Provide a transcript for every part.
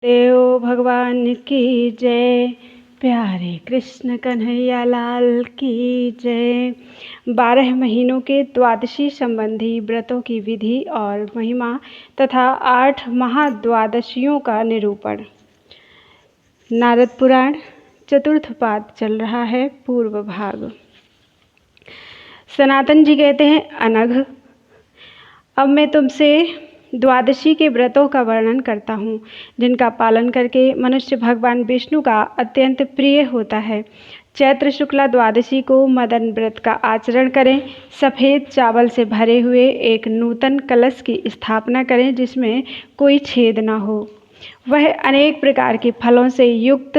देव भगवान की जय। प्यारे कृष्ण कन्हैया लाल की जय। 12 महीनों के द्वादशी संबंधी व्रतों की विधि और महिमा तथा 8 महाद्वादशियों का निरूपण। नारद पुराण चतुर्थ पाद चल रहा है, पूर्व भाग। सनातन जी कहते हैं, अनघ अब मैं तुमसे द्वादशी के व्रतों का वर्णन करता हूँ, जिनका पालन करके मनुष्य भगवान विष्णु का अत्यंत प्रिय होता है। चैत्र शुक्ला द्वादशी को मदन व्रत का आचरण करें। सफ़ेद चावल से भरे हुए एक नूतन कलश की स्थापना करें, जिसमें कोई छेद न हो। वह अनेक प्रकार के फलों से युक्त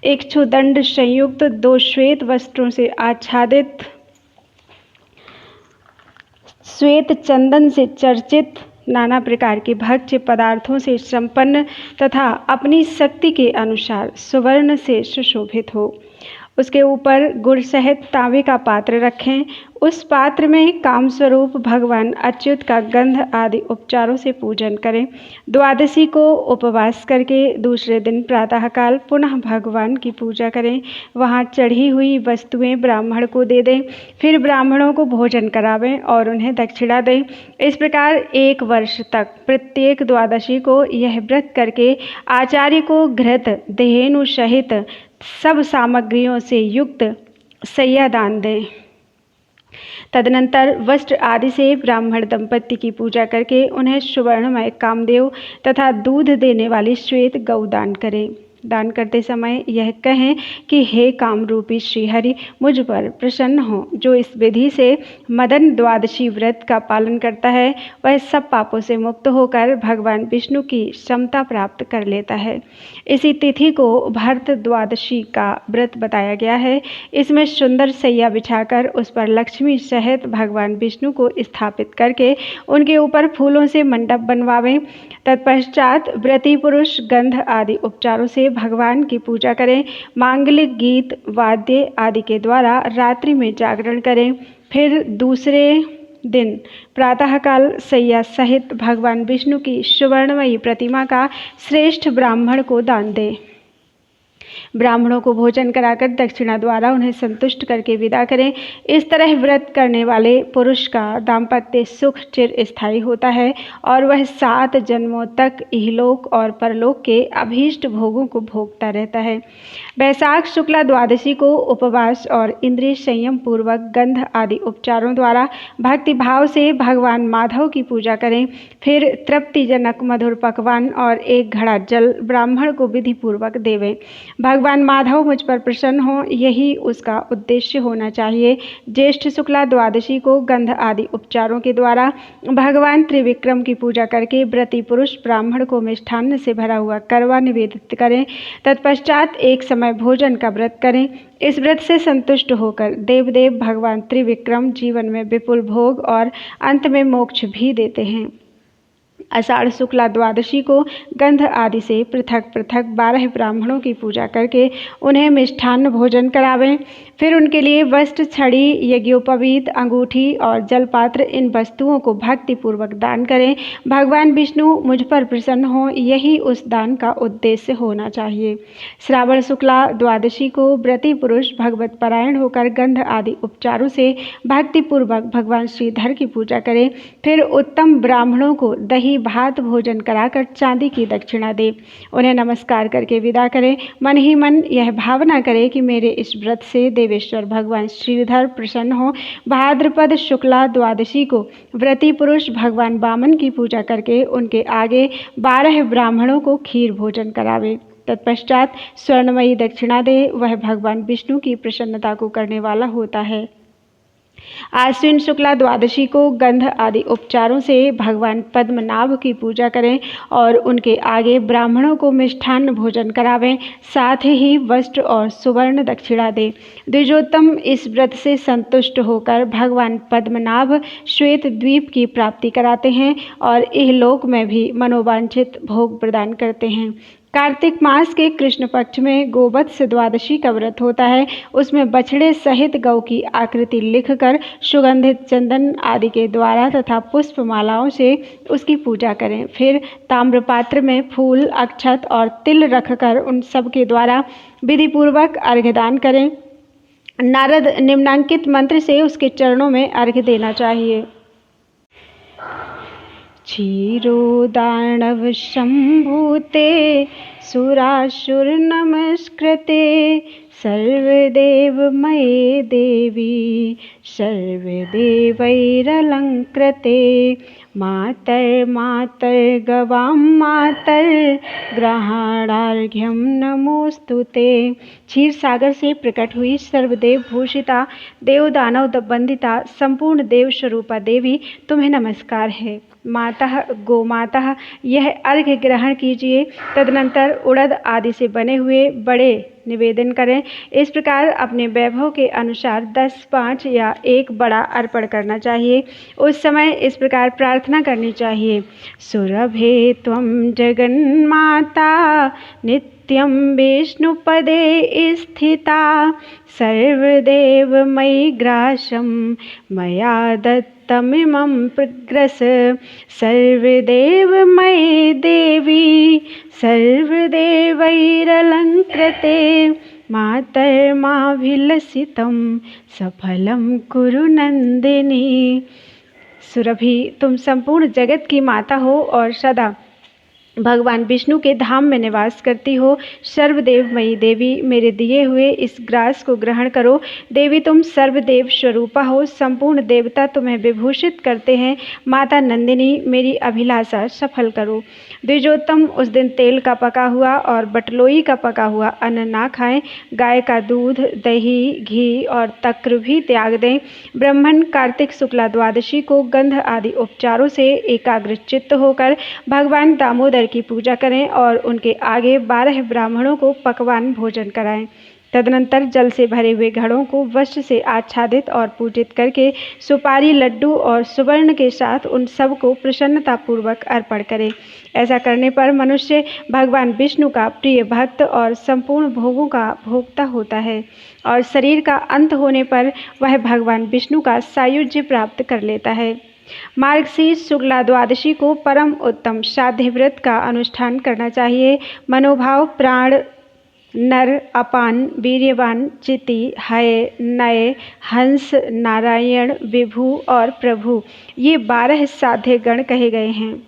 एक क्षुदंड संयुक्त 2 श्वेत वस्त्रों से आच्छादित श्वेत चंदन से चर्चित नाना प्रकार के भक्ष्य पदार्थों से संपन्न तथा अपनी शक्ति के अनुसार सुवर्ण से सुशोभित हो। उसके ऊपर गुड़ सहित तांबे का पात्र रखें। उस पात्र में कामस्वरूप भगवान अच्युत का गंध आदि उपचारों से पूजन करें। द्वादशी को उपवास करके दूसरे दिन प्रातःकाल पुनः भगवान की पूजा करें। वहाँ चढ़ी हुई वस्तुएं ब्राह्मण को दे दें। फिर ब्राह्मणों को भोजन करावें और उन्हें दक्षिणा दें। इस प्रकार 1 वर्ष तक प्रत्येक द्वादशी को यह व्रत करके आचार्य को घृत देहेनु सहित सब सामग्रियों से युक्त सैया दान दें। तदनंतर वस्त्र आदि से ब्राह्मण दंपति की पूजा करके उन्हें सुवर्णमय कामदेव तथा दूध देने वाली श्वेत गौ दान करें। दान करते समय यह कहें कि हे कामरूपी श्रीहरि, मुझ पर प्रसन्न हो। जो इस विधि से मदन द्वादशी व्रत का पालन करता है, वह सब पापों से मुक्त होकर भगवान विष्णु की समता प्राप्त कर लेता है। इसी तिथि को भरत द्वादशी का व्रत बताया गया है। इसमें सुंदर सैया बिछाकर उस पर लक्ष्मी सहित भगवान विष्णु को स्थापित करके उनके ऊपर फूलों से मंडप बनवावें। तत्पश्चात व्रती पुरुष गंध आदि उपचारों से भगवान की पूजा करें। मांगलिक गीत वाद्य आदि के द्वारा रात्रि में जागरण करें। फिर दूसरे दिन प्रातःकाल सैया सहित भगवान विष्णु की सुवर्णमयी प्रतिमा का श्रेष्ठ ब्राह्मण को दान दें। ब्राह्मणों को भोजन कराकर दक्षिणा द्वारा उन्हें संतुष्ट करके विदा करें। इस तरह व्रत करने वाले पुरुष का दाम्पत्य सुख चिर स्थायी होता है और वह 7 जन्मों तक इहलोक और परलोक के अभीष्ट भोगों को भोगता रहता है। वैशाख शुक्ला द्वादशी को उपवास और इंद्रिय संयम पूर्वक गंध आदि उपचारों द्वारा भक्ति भाव से भगवान माधव की पूजा करें। फिर तृप्तिजनक मधुर पकवान और 1 घड़ा जल ब्राह्मण को विधि पूर्वक देवें। भगवान माधव मुझ पर प्रसन्न हो, यही उसका उद्देश्य होना चाहिए। ज्येष्ठ शुक्ला द्वादशी को गंध आदि उपचारों के द्वारा भगवान त्रिविक्रम की पूजा करके व्रती पुरुष ब्राह्मण को मिष्ठान्न से भरा हुआ करवा निवेदित करें। तत्पश्चात एक समय भोजन का व्रत करें। इस व्रत से संतुष्ट होकर देवदेव भगवान त्रिविक्रम जीवन में विपुल भोग और अंत में मोक्ष भी देते हैं। आषाढ़ शुक्ला द्वादशी को गंध आदि से पृथक पृथक 12 ब्राह्मणों की पूजा करके उन्हें मिष्ठान्न भोजन करावें। फिर उनके लिए वस्त्र, छड़ी, यज्ञोपवीत, अंगूठी और जलपात्र इन वस्तुओं को भक्तिपूर्वक दान करें। भगवान विष्णु मुझ पर प्रसन्न हो, यही उस दान का उद्देश्य होना चाहिए। श्रावण शुक्ला द्वादशी को व्रती पुरुष भगवत परायण होकर गंध आदि उपचारों से भक्तिपूर्वक भगवान श्रीधर की पूजा करें। फिर उत्तम ब्राह्मणों को दही भात भोजन कराकर चांदी की दक्षिणा दे। उन्हें नमस्कार करके विदा करें। मन ही मन यह भावना करें कि मेरे इस व्रत से देवेश्वर भगवान श्रीधर प्रसन्न हो। भाद्रपद शुक्ला द्वादशी को व्रती पुरुष भगवान वामन की पूजा करके उनके आगे 12 ब्राह्मणों को खीर भोजन करावे। तत्पश्चात स्वर्णमयी दक्षिणा दे। वह भगवान विष्णु की प्रसन्नता को करने वाला होता है। आश्विन शुक्ला द्वादशी को गंध आदि उपचारों से भगवान पद्मनाभ की पूजा करें और उनके आगे ब्राह्मणों को मिष्ठान्न भोजन करावें। साथ ही वस्त्र और सुवर्ण दक्षिणा दें। द्विजोत्तम इस व्रत से संतुष्ट होकर भगवान पद्मनाभ श्वेत द्वीप की प्राप्ति कराते हैं और इहलोक में भी मनोवांछित भोग प्रदान करते हैं। कार्तिक मास के कृष्ण पक्ष में गोवत्स द्वादशी का व्रत होता है। उसमें बछड़े सहित गौ की आकृति लिखकर सुगंधित चंदन आदि के द्वारा तथा पुष्प मालाओं से उसकी पूजा करें। फिर ताम्रपात्र में फूल, अक्षत और तिल रखकर उन सब के द्वारा विधि पूर्वक अर्घ्यदान करें। नारद निम्नांकित मंत्र से उसके चरणों में अर्घ्य देना चाहिए। क्षीरोदार्णव शंभूते सुरासुर नमस्कृते सर्वदेवमये देवी सर्वदेवैरलंकृते मातर्गवां मातर्ग्रहणार्घ्यं नमोस्तुते। क्षीर सागर से प्रकट हुई सर्वदेव भूषिता देव दानव वंदिता संपूर्ण देव स्वरूपा देवी तुम्हें नमस्कार है। माता गोमाता यह अर्घ्य ग्रहण कीजिए। तदनंतर उड़द आदि से बने हुए बड़े निवेदन करें। इस प्रकार अपने वैभव के अनुसार 10, 5 या 1 बड़ा अर्पण करना चाहिए। उस समय इस प्रकार प्रार्थना करनी चाहिए। सुरभे त्वं जगन्माता नित्यं विष्णुपदे स्थिता सर्वदेवमयि ग्रासं मया दत्तमिमं प्रग्रस सर्वदेवमयी देवी सर्वदेवैरलंकृते मातर्माभिलषितं सफलं कुरु नंदिनी। सुरभि तुम संपूर्ण जगत की माता हो और सदा भगवान विष्णु के धाम में निवास करती हो। सर्वदेवमयी देवी मेरे दिए हुए इस ग्रास को ग्रहण करो। देवी तुम सर्वदेव स्वरूपा हो। संपूर्ण देवता तुम्हें विभूषित करते हैं। माता नंदिनी मेरी अभिलाषा सफल करो। द्विजोत्तम उस दिन तेल का पका हुआ और बटलोई का पका हुआ अन्न ना खाएं। गाय का दूध, दही, घी और तक्र भी त्याग दें। ब्राह्मण कार्तिक शुक्ला द्वादशी को गंध आदि उपचारों से एकाग्र चित्त होकर भगवान दामोदर की पूजा करें और उनके आगे 12 ब्राह्मणों को पकवान भोजन कराएं। तदनंतर जल से भरे हुए घड़ों को वस्त्र से आच्छादित और पूजित करके सुपारी, लड्डू और सुवर्ण के साथ उन सब को प्रसन्नतापूर्वक अर्पण करें। ऐसा करने पर मनुष्य भगवान विष्णु का प्रिय भक्त और संपूर्ण भोगों का भोक्ता होता है और शरीर का अंत होने पर वह भगवान विष्णु का सायुज्य प्राप्त कर लेता है। मार्गशीर्ष शुक्ला द्वादशी को परम उत्तम साध्य व्रत का अनुष्ठान करना चाहिए। मनोभाव, प्राण, नर, अपान, वीर्यवान, चिति, हय, नय, हंस, नारायण, विभु और प्रभु ये 12 साध्य गण कहे गए हैं।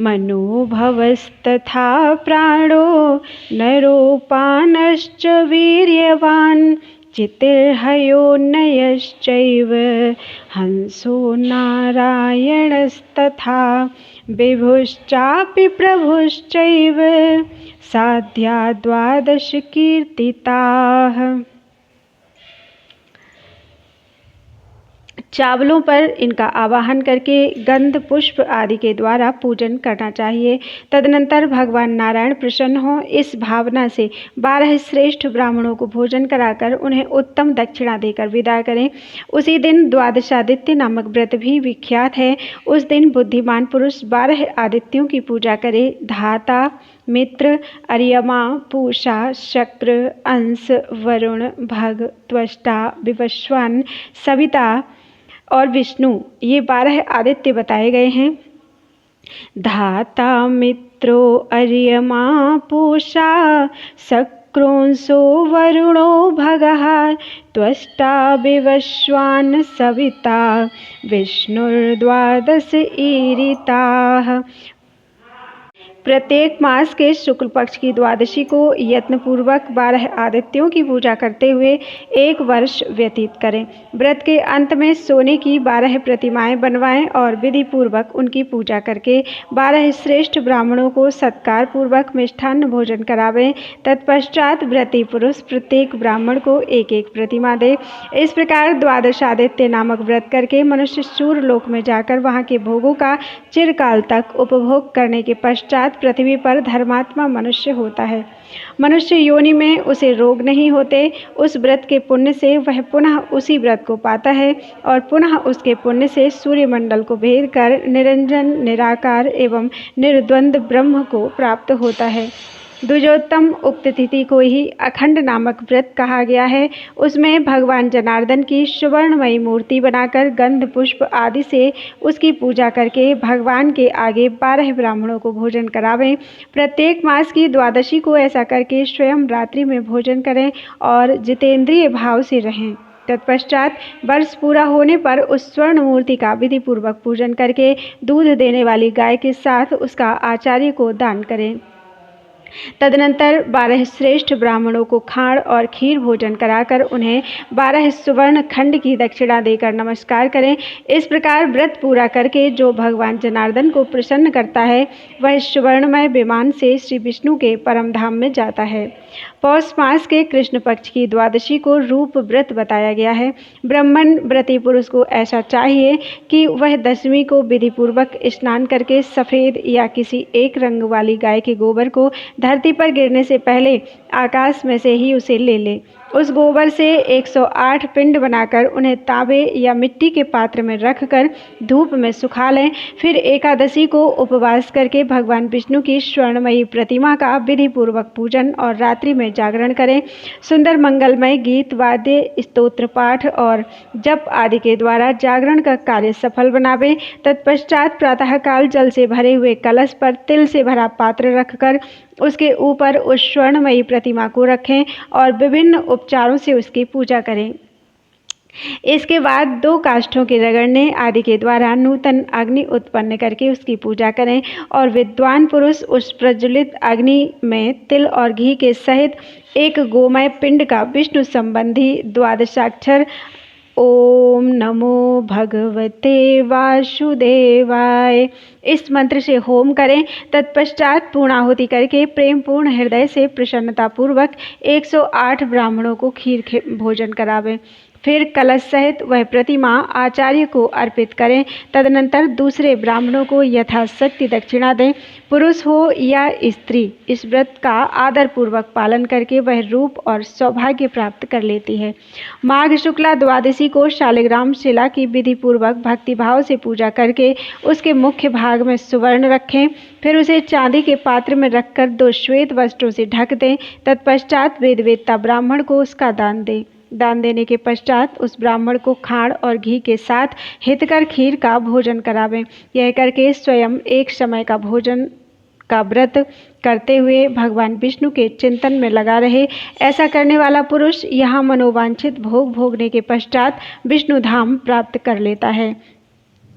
मनोभवस्तथा प्राणो नरोपानश्च वीर्यवान् चितिर्हयोन्नयश्चैव हंसो नारायणस्तथा विभुश्चापि प्रभुश्चैव साध्या 12 कीर्तिताः। चावलों पर इनका आवाहन करके गंध, पुष्प आदि के द्वारा पूजन करना चाहिए। तदनंतर भगवान नारायण प्रसन्न हो इस भावना से 12 श्रेष्ठ ब्राह्मणों को भोजन कराकर उन्हें उत्तम दक्षिणा देकर विदा करें। उसी दिन द्वादशादित्य नामक व्रत भी विख्यात है। उस दिन बुद्धिमान पुरुष 12 आदित्यों की पूजा करे। धाता, मित्र, अर्यमा, पूषा, शक्र, अंश, वरुण, भग, त्वष्टा, विवस्वान, सविता और विष्णु ये 12 आदित्य बताए गए हैं। धाता, मित्रो, अर्यमा, पूषा, शक्रोंसो, वरुणो, भगः, त्वष्टा, विवस्वान्, सविता, विष्णुर्द्वादश ईरिताः। प्रत्येक मास के शुक्ल पक्ष की द्वादशी को यत्नपूर्वक 12 आदित्यों की पूजा करते हुए 1 वर्ष व्यतीत करें। व्रत के अंत में सोने की 12 प्रतिमाएं बनवाएं और विधि पूर्वक उनकी पूजा करके 12 श्रेष्ठ ब्राह्मणों को सत्कार पूर्वक मिष्ठान्न भोजन करावें। तत्पश्चात व्रती पुरुष प्रत्येक ब्राह्मण को 1-1 प्रतिमा दे। इस प्रकार द्वादशादित्य नामक व्रत करके मनुष्य सूर्य लोक में जाकर वहाँ के भोगों का चिरकाल तक उपभोग करने के पश्चात तत्पश्चात पृथ्वी पर धर्मात्मा मनुष्य होता है। मनुष्य योनि में उसे रोग नहीं होते। उस व्रत के पुण्य से वह पुनः उसी व्रत को पाता है और पुनः उसके पुण्य से सूर्यमंडल को भेद कर निरंजन, निराकार एवं निर्द्वंद ब्रह्म को प्राप्त होता है। द्विजोत्तम उक्त तिथि को ही अखंड नामक व्रत कहा गया है। उसमें भगवान जनार्दन की सुवर्णमयी मूर्ति बनाकर गंध पुष्प आदि से उसकी पूजा करके भगवान के आगे 12 ब्राह्मणों को भोजन करावें। प्रत्येक मास की द्वादशी को ऐसा करके स्वयं रात्रि में भोजन करें और जितेंद्रिय भाव से रहें। तत्पश्चात वर्ष पूरा होने पर उस स्वर्ण मूर्ति का विधि पूर्वक पूजन करके दूध देने वाली गाय के साथ उसका आचार्य को दान करें। तदनंतर 12 श्रेष्ठ ब्राह्मणों को खाण और खीर भोजन कराकर उन्हें 12 सुवर्ण खंड की दक्षिणा देकर नमस्कार करें। इस प्रकार व्रत पूरा करके जो भगवान जनार्दन को प्रसन्न करता है वह सुवर्णमय विमान से श्री विष्णु के परम धाम में जाता है। पौष मास के कृष्ण पक्ष की द्वादशी को रूप व्रत बताया गया है। ब्राह्मण व्रती पुरुष को ऐसा चाहिए कि वह दशमी को विधि पूर्वक स्नान करके सफ़ेद या किसी एक रंग वाली गाय के गोबर को धरती पर गिरने से पहले आकाश में से ही उसे ले ले। उस गोबर से 108 पिंड बनाकर उन्हें तांबे या मिट्टी के पात्र में रखकर धूप में सुखा लें। फिर एकादशी को उपवास करके भगवान विष्णु की स्वर्णमयी प्रतिमा का विधि पूर्वक पूजन और रात्रि में जागरण करें। सुंदर मंगलमय गीत, वाद्य, स्तोत्र पाठ और जप आदि के द्वारा जागरण का कार्य सफल बनावे। तत्पश्चात प्रातःकाल जल से भरे हुए कलश पर तिल से भरा पात्र रखकर उसके ऊपर उस स्वर्णमयी प्रतिमा को रखें और विभिन्न उपचारों से उसकी पूजा करें। इसके बाद 2 काष्ठों के रगड़ने आदि के द्वारा नूतन अग्नि उत्पन्न करके उसकी पूजा करें और विद्वान पुरुष उस प्रज्वलित अग्नि में तिल और घी के सहित एक गोमय पिंड का विष्णु संबंधी द्वादशाक्षर ओम नमो भगवते वासुदेवाय इस मंत्र से होम करें। तत्पश्चात पूर्णाहुति करके प्रेम पूर्ण हृदय से प्रसन्नतापूर्वक 108 ब्राह्मणों को खीर भोजन करावें। फिर कलश सहित वह प्रतिमा आचार्य को अर्पित करें। तदनंतर दूसरे ब्राह्मणों को यथाशक्ति दक्षिणा दें। पुरुष हो या स्त्री, इस व्रत का आदर पूर्वक पालन करके वह रूप और सौभाग्य प्राप्त कर लेती है। माघ शुक्ला द्वादशी को शालिग्राम शिला की विधि पूर्वक भक्तिभाव से पूजा करके उसके मुख्य भाग में सुवर्ण रखें। फिर उसे चांदी के पात्र में रखकर 2 श्वेत वस्त्रों से ढक दें। तत्पश्चात वेदवेत्ता ब्राह्मण को उसका दान दें। दान देने के पश्चात उस ब्राह्मण को खाण और घी के साथ हितकर खीर का भोजन करावें। यह करके स्वयं एक समय का भोजन का व्रत करते हुए भगवान विष्णु के चिंतन में लगा रहे। ऐसा करने वाला पुरुष यहाँ मनोवांछित भोग भोगने के पश्चात विष्णु धाम प्राप्त कर लेता है।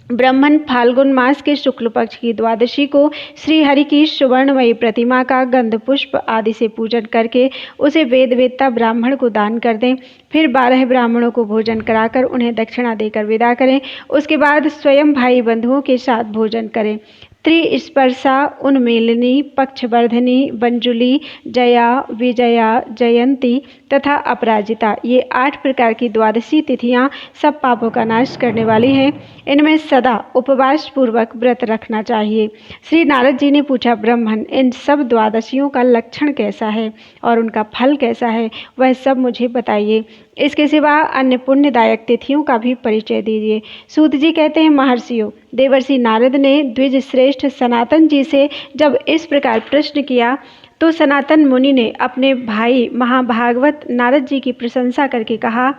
ब्राह्मण फाल्गुन मास के शुक्ल पक्ष की द्वादशी को श्री हरि की सुवर्णमयी प्रतिमा का गंध पुष्प आदि से पूजन करके उसे वेदवेत्ता ब्राह्मण को दान कर दें। फिर 12 ब्राह्मणों को भोजन कराकर उन्हें दक्षिणा देकर विदा करें। उसके बाद स्वयं भाई बंधुओं के साथ भोजन करें। त्रिस्पर्शा, उन्मेलनी, पक्षवर्धनी, बंजुली, जया, विजया, जयंती तथा अपराजिता, ये 8 प्रकार की द्वादशी तिथियां सब पापों का नाश करने वाली हैं। इनमें सदा उपवास पूर्वक व्रत रखना चाहिए। श्री नारद जी ने पूछा, ब्राह्मण, इन सब द्वादशियों का लक्षण कैसा है और उनका फल कैसा है, वह सब मुझे बताइए। इसके सिवा अन्य पुण्यदायक तिथियों का भी परिचय दीजिए। सूत जी कहते हैं, महर्षियों, देवर्षि नारद ने द्विज श्रेष्ठ सनातन जी से जब इस प्रकार प्रश्न किया तो सनातन मुनि ने अपने भाई महाभागवत नारद जी की प्रशंसा करके कहा।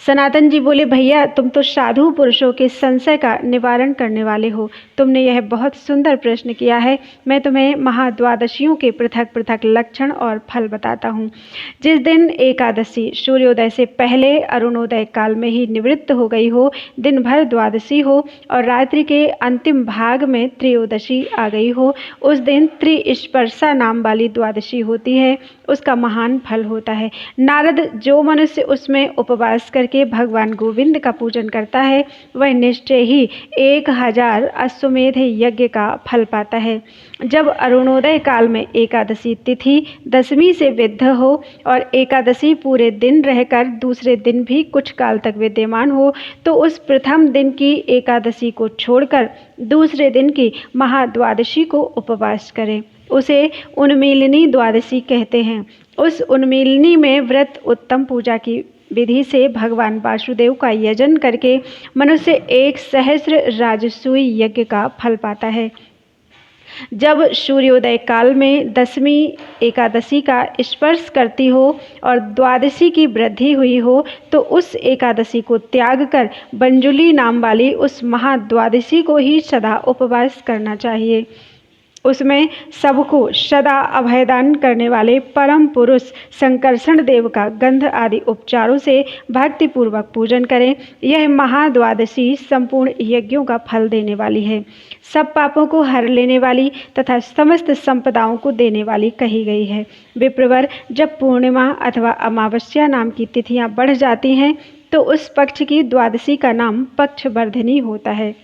सनातन जी बोले, भैया, तुम तो साधु पुरुषों के संशय का निवारण करने वाले हो। तुमने यह बहुत सुंदर प्रश्न किया है। मैं तुम्हें महाद्वादशियों के पृथक पृथक लक्षण और फल बताता हूँ। जिस दिन एकादशी सूर्योदय से पहले अरुणोदय काल में ही निवृत्त हो गई हो, दिन भर द्वादशी हो और रात्रि के अंतिम भाग में त्रयोदशी आ गई हो, उस दिन त्रिस्पर्शा नाम वाली द्वादशी होती है। उसका महान फल होता है। नारद, जो मनुष्य उसमें उपवास करके भगवान गोविंद का पूजन करता है वह निश्चय ही 1000 अश्वमेध यज्ञ का फल पाता है। जब अरुणोदय काल में एकादशी तिथि दशमी से विद्ध हो और एकादशी पूरे दिन रहकर दूसरे दिन भी कुछ काल तक विद्यमान हो तो उस प्रथम दिन की एकादशी को छोड़कर दूसरे दिन की महाद्वादशी को उपवास करें। उसे उन्मीलिनी द्वादशी कहते हैं। उस उन्मीलिनी में व्रत उत्तम पूजा की विधि से भगवान वासुदेव का यजन करके मनुष्य 1 सहस्र राजसूय यज्ञ का फल पाता है। जब सूर्योदय काल में दशमी एकादशी का स्पर्श करती हो और द्वादशी की वृद्धि हुई हो तो उस एकादशी को त्याग कर बंजुली नाम वाली उस महाद्वादशी को ही सदा उपवास करना चाहिए। उसमें सबको सदा अभयदान करने वाले परम पुरुष संकर्षण देव का गंध आदि उपचारों से भक्तिपूर्वक पूजन करें। यह महाद्वादशी संपूर्ण यज्ञों का फल देने वाली है, सब पापों को हर लेने वाली तथा समस्त संपदाओं को देने वाली कही गई है। विप्रवर, जब पूर्णिमा अथवा अमावस्या नाम की तिथियां बढ़ जाती हैं तो उस पक्ष की द्वादशी का नाम पक्षवर्धिनी होता है,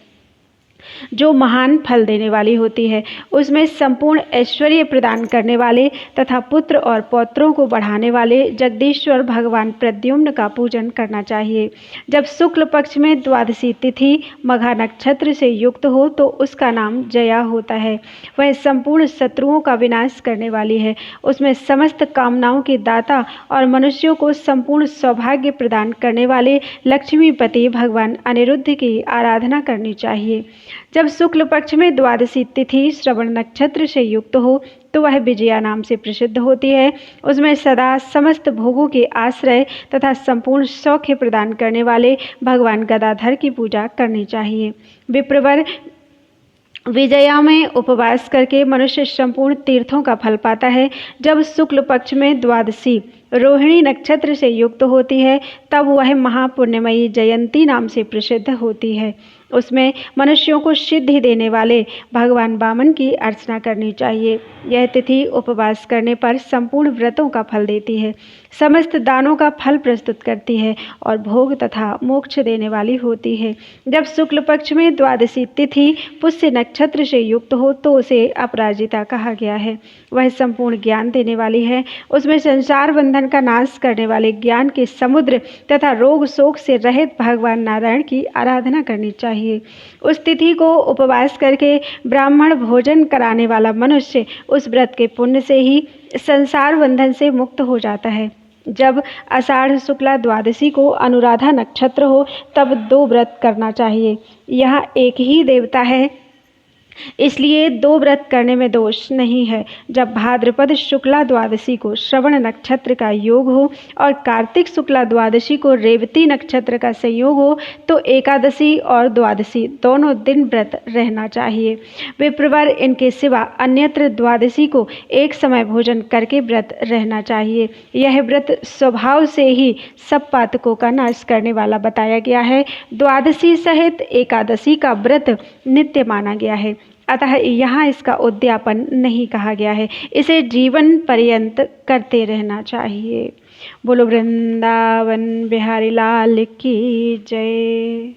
जो महान फल देने वाली होती है। उसमें संपूर्ण ऐश्वर्य प्रदान करने वाले तथा पुत्र और पौत्रों को बढ़ाने वाले जगदीश्वर भगवान प्रद्युम्न का पूजन करना चाहिए। जब शुक्ल पक्ष में द्वादशी तिथि मघा नक्षत्र से युक्त हो तो उसका नाम जया होता है। वह संपूर्ण शत्रुओं का विनाश करने वाली है। उसमें समस्त कामनाओं के दाता और मनुष्यों को संपूर्ण सौभाग्य प्रदान करने वाले लक्ष्मीपति भगवान अनिरुद्ध की आराधना करनी चाहिए। जब शुक्ल पक्ष में द्वादशी तिथि श्रवण नक्षत्र से युक्त हो तो वह विजया नाम से प्रसिद्ध होती है। उसमें सदा समस्त भोगों के आश्रय तथा संपूर्ण सौख्य प्रदान करने वाले भगवान गदाधर की पूजा करनी चाहिए। विप्रवर, विजया में उपवास करके मनुष्य संपूर्ण तीर्थों का फल पाता है। जब शुक्ल पक्ष में द्वादशी रोहिणी नक्षत्र से युक्त होती है तब वह महापुण्यमयी जयंती नाम से प्रसिद्ध होती है। उसमें मनुष्यों को सिद्धि देने वाले भगवान वामन की अर्चना करनी चाहिए। यह तिथि उपवास करने पर संपूर्ण व्रतों का फल देती है, समस्त दानों का फल प्रस्तुत करती है और भोग तथा मोक्ष देने वाली होती है। जब शुक्ल पक्ष में द्वादशी तिथि पुष्य नक्षत्र से युक्त हो तो उसे अपराजिता कहा गया है। वह संपूर्ण ज्ञान देने वाली है। उसमें संसार बंधन का नाश करने वाले ज्ञान के समुद्र तथा रोग शोक से रहित भगवान नारायण की आराधना करनी चाहिए। उस तिथि को उपवास करके ब्राह्मण भोजन कराने वाला मनुष्य उस व्रत के पुण्य से ही संसार बंधन से मुक्त हो जाता है। जब आषाढ़ शुक्ला द्वादशी को अनुराधा नक्षत्र हो तब 2 व्रत करना चाहिए। यहाँ एक ही देवता है इसलिए 2 व्रत करने में दोष नहीं है। जब भाद्रपद शुक्ला द्वादशी को श्रवण नक्षत्र का योग हो और कार्तिक शुक्ला द्वादशी को रेवती नक्षत्र का संयोग हो तो एकादशी और द्वादशी दोनों दिन व्रत रहना चाहिए। विप्रवर, इनके सिवा अन्यत्र द्वादशी को एक समय भोजन करके व्रत रहना चाहिए। यह व्रत स्वभाव से ही सब पातकों का नाश करने वाला बताया गया है। द्वादशी सहित एकादशी का व्रत नित्य माना गया है, अतः यहाँ इसका उद्यापन नहीं कहा गया है। इसे जीवन पर्यंत करते रहना चाहिए। बोलो वृंदावन बिहारी लाल की जय।